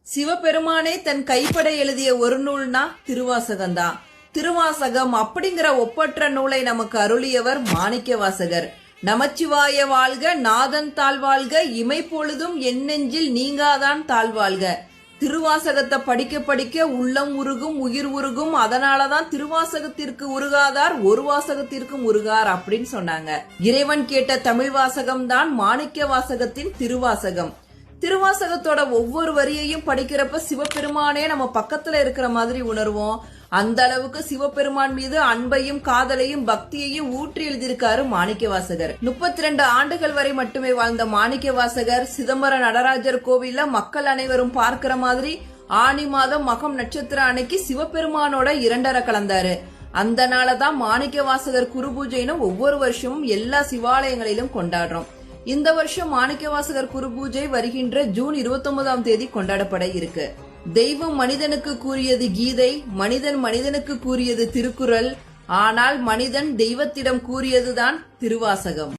சிவபெருமானே தன் கைப்பட எழுதிய ஒரு நூல்னா திருவாசகம்தான். திருவாசகம் அப்படிங்கிற ஒப்பற்ற நூலை நமக்கு அருளியவர் மாணிக்க வாசகர். நமச்சிவாய வாழ்க, நாதன் தாழ்வாழ்க, இமை பொழுதும் என் நெஞ்சில் நீங்காதான் தாழ்வாழ்க. திருவாசகத்தை படிக்க படிக்க உள்ளம் உருகும், உயிர் உருகும். அதனாலதான் திருவாசகத்திற்கு உருகாதார் ஒரு வாசகத்திற்கும் உருகார் அப்படின்னு சொன்னாங்க. இறைவன் கேட்ட தமிழ் வாசகம் தான் மாணிக்க வாசகத்தின் திருவாசகம். திருவாசகத்தோட ஒவ்வொரு வரியையும் படிக்கிறப்ப சிவபெருமானே நம்ம பக்கத்துல இருக்கிற மாதிரி உணர்வோம். அந்த அளவுக்கு சிவபெருமான் மீது அன்பையும் காதலையும் பக்தியையும் ஊற்றி எழுதியிருக்காரு மாணிக்க வாசகர். 32 ஆண்டுகள் வரை மட்டுமே வாழ்ந்த மாணிக்க வாசகர் சிதம்பர நடராஜர் கோவில்ல மக்கள் அனைவரும் பார்க்கிற மாதிரி ஆனி மாதம் மகம் நட்சத்திர அன்னைக்கு சிவபெருமானோட இரண்டரை கலந்தாரு. அந்த நாளதான் மாணிக்க வாசகர் குரு பூஜைன்னு ஒவ்வொரு வருஷமும் எல்லா சிவாலயங்களிலும் கொண்டாடுறோம். இந்த வருஷம் மாணிக்க வாசகர் குரு பூஜை வருகின்ற ஜூன் 29ஆம் தேதி கொண்டாடப்பட இருக்கு. தெய்வம் மனிதனுக்கு கூறியது கீதை, மனிதன் மனிதனுக்கு கூறியது திருக்குறள். ஆனால் மனிதன் தெய்வத்திடம் கூறியதுதான் திருவாசகம்.